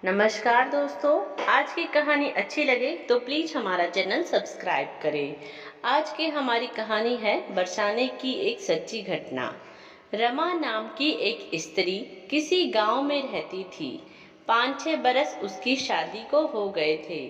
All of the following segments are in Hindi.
नमस्कार दोस्तों। आज की कहानी अच्छी लगे तो प्लीज़ हमारा चैनल सब्सक्राइब करें। आज की हमारी कहानी है बरसाने की एक सच्ची घटना। रमा नाम की एक स्त्री किसी गांव में रहती थी। 5-6 बरस उसकी शादी को हो गए थे।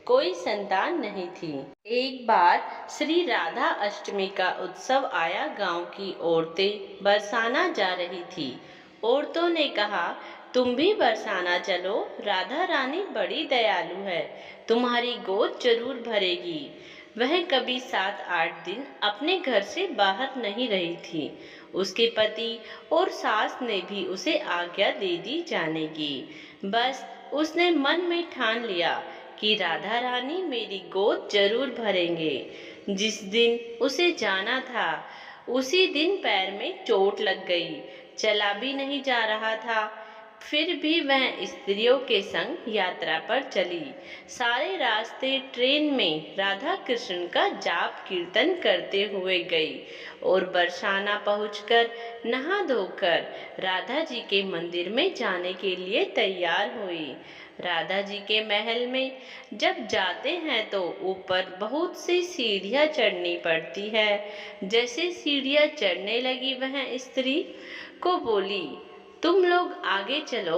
कोई संतान नहीं थी। एक बार श्री राधा अष्टमी का उत्सव आया। गांव की औरतें बरसाना जा रही थी। औरतों ने कहा, तुम भी बरसाना चलो, राधा रानी बड़ी दयालु है, तुम्हारी गोद जरूर भरेगी। वह कभी 7-8 दिन अपने घर से बाहर नहीं रही थी। उसके पति और सास ने भी उसे आज्ञा दे दी जाने की। बस उसने मन में ठान लिया कि राधा रानी मेरी गोद जरूर भरेंगे। जिस दिन उसे जाना था उसी दिन पैर में चोट लग गई, चला भी नहीं जा रहा था। फिर भी वह स्त्रियों के संग यात्रा पर चली। सारे रास्ते ट्रेन में राधा कृष्ण का जाप कीर्तन करते हुए गई और बरसाना पहुंचकर नहा धोकर राधा जी के मंदिर में जाने के लिए तैयार हुई। राधा जी के महल में जब जाते हैं तो ऊपर बहुत सी सीढ़ियाँ चढ़नी पड़ती है। जैसे सीढ़ियाँ चढ़ने लगी वह स्त्री को बोली, तुम लोग आगे चलो,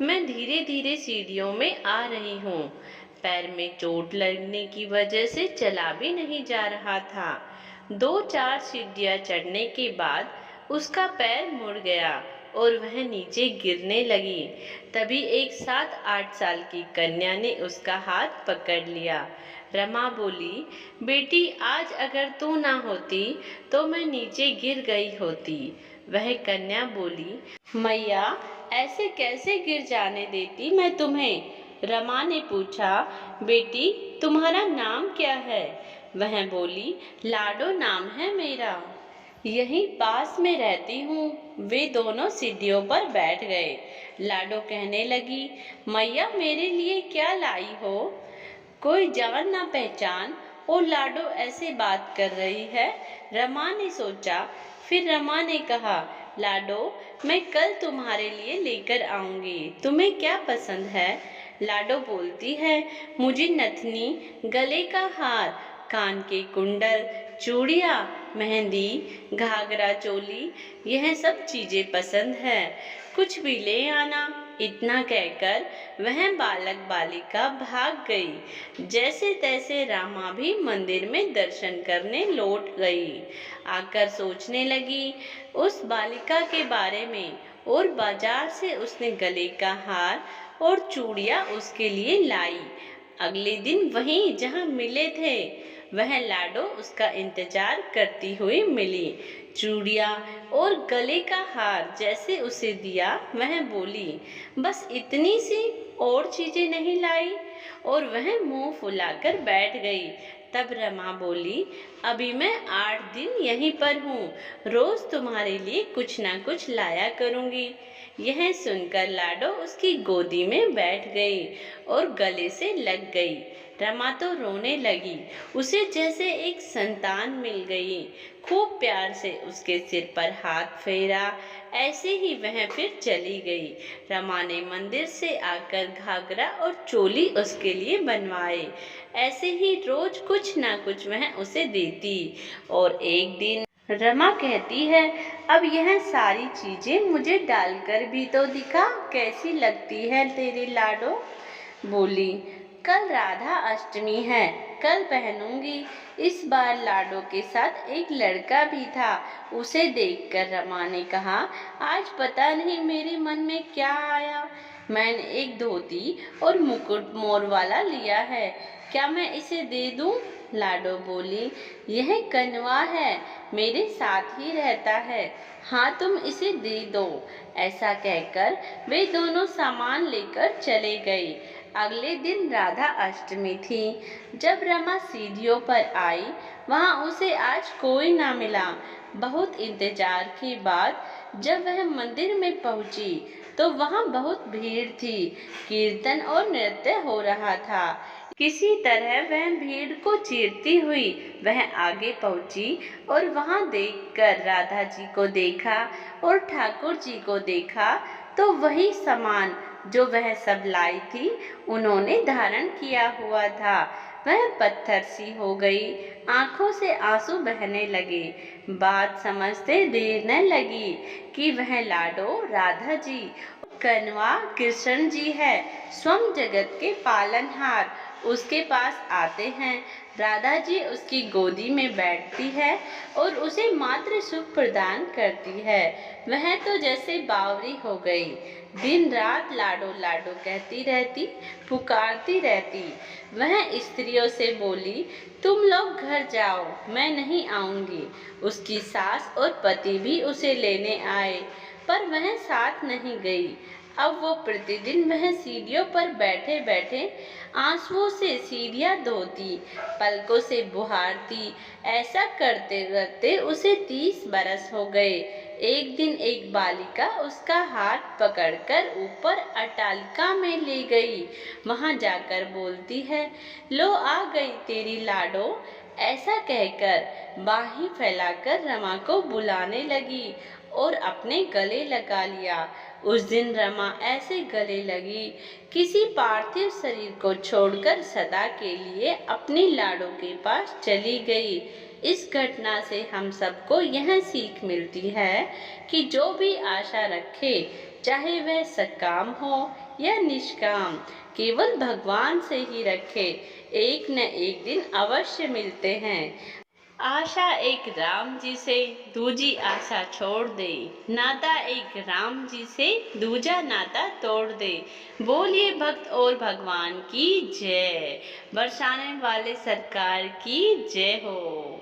मैं धीरे धीरे सीढ़ियों में आ रही हूँ। पैर में चोट लगने की वजह से चला भी नहीं जा रहा था। 2-4 सीढ़ियाँ चढ़ने के बाद उसका पैर मुड़ गया और वह नीचे गिरने लगी। तभी एक 7-8 साल की कन्या ने उसका हाथ पकड़ लिया। रमा बोली, बेटी आज अगर तू ना होती तो मैं नीचे गिर गई होती। वह कन्या बोली, मैया ऐसे कैसे गिर जाने देती मैं तुम्हें। रमा ने पूछा, बेटी तुम्हारा नाम क्या है। वह बोली, लाडो नाम है मेरा, यहीं पास में रहती हूँ। वे दोनों सीढ़ियों पर बैठ गए। लाडो कहने लगी, मैया मेरे लिए क्या लाई हो। कोई जान ना पहचान और लाडो ऐसे बात कर रही है। रमा ने सोचा। फिर रमा ने कहा, लाडो मैं कल तुम्हारे लिए लेकर आऊंगी, तुम्हें क्या पसंद है। लाडो बोलती है, मुझे नथनी, गले का हार, कान के कुंडल, चूड़ियाँ, मेहंदी, घाघरा चोली, यह सब चीजें पसंद है, कुछ भी ले आना। इतना कहकर वह बालक बालिका भाग गई। जैसे तैसे रामा भी मंदिर में दर्शन करने लौट गई। आकर सोचने लगी उस बालिका के बारे में और बाजार से उसने गले का हार और चूड़ियाँ उसके लिए लाई। अगले दिन वहीं जहाँ मिले थे वह लाडो उसका इंतजार करती हुई मिली। चूड़ियाँ और गले का हार जैसे उसे दिया वह बोली, बस इतनी सी, और चीजें नहीं लाई। और वह मुंह फुलाकर बैठ गई। तब रमा बोली, अभी मैं 8 दिन यहीं पर हूँ, रोज तुम्हारे लिए कुछ ना कुछ लाया करूँगी। यह सुनकर लाडो उसकी गोदी में बैठ गई और गले से लग गई। रमा तो रोने लगी, उसे जैसे एक संतान मिल गई। खूब प्यार से उसके सिर पर हाथ फेरा। ऐसे ही वह फिर चली गई। रमा ने मंदिर से आकर घाघरा और चोली उसके लिए बनवाए। ऐसे ही रोज कुछ ना कुछ वह उसे देती। और एक दिन रमा कहती है, अब यह सारी चीजें मुझे डालकर भी तो दिखा, कैसी लगती है तेरी लाडो। बोली, कल राधा अष्टमी है, कल पहनूंगी। इस बार लाडो के साथ एक लड़का भी था। उसे देखकर रमा ने कहा, आज पता नहीं मेरे मन में क्या आया, मैंने एक धोती और मुकुट मोर वाला लिया है, क्या मैं इसे दे दूं। लाडो बोली, यह कनवा है, मेरे साथ ही रहता है, हाँ तुम इसे दे दो। ऐसा कहकर वे दोनों सामान लेकर चले गए। अगले दिन राधा अष्टमी थी। जब रमा सीढ़ियों पर आई वहां उसे आज कोई ना मिला। बहुत इंतजार के बाद जब वह मंदिर में पहुंची तो वहां बहुत भीड़ थी। कीर्तन और नृत्य हो रहा था। किसी तरह वह भीड़ को चीरती हुई वह आगे पहुंची और वहां देखकर राधा जी को देखा और ठाकुर जी को देखा तो वही समान जो वह सब लाई थी उन्होंने धारण किया हुआ था। वह पत्थर सी हो गई, आंखों से आंसू बहने लगे। बात समझते देर न लगी कि वह लाडो राधा जी कन्वा कृष्ण जी है, स्वयं जगत के पालनहार, उसके पास आते हैं। राधा जी उसकी गोदी में बैठती है और उसे मात्र सुख प्रदान करती है। वह तो जैसे बावरी हो गई, दिन रात लाडो लाडो कहती रहती, पुकारती रहती। वह स्त्रियों से बोली, तुम लोग घर जाओ, मैं नहीं आऊंगी। उसकी सास और पति भी उसे लेने आए, पर वह साथ नहीं गई। अब वो प्रतिदिन वह सीढ़ियों पर बैठे बैठे आंसुओं से सीढ़ियां धोती, पलकों से बुहारती। ऐसा करते करते उसे 30 बरस हो गए। एक दिन एक बालिका उसका हाथ पकड़कर ऊपर अट्टालिका में ले गई। वहां जाकर बोलती है, लो आ गई तेरी लाडो। ऐसा कहकर बाहें फैलाकर रमा को बुलाने लगी और अपने गले लगा लिया। उस दिन रमा ऐसे गले लगी, किसी पार्थिव शरीर को छोड़कर सदा के लिए अपनी लाडो के पास चली गई। इस घटना से हम सबको यह सीख मिलती है कि जो भी आशा रखे, चाहे वह सकाम हो या निष्काम, केवल भगवान से ही रखे, एक न एक दिन अवश्य मिलते हैं। आशा एक राम जी से, दूजी आशा छोड़ दे। नाता एक राम जी से, दूजा नाता तोड़ दे। बोलिए भक्त और भगवान की जय। बरसाने वाले सरकार की जय हो।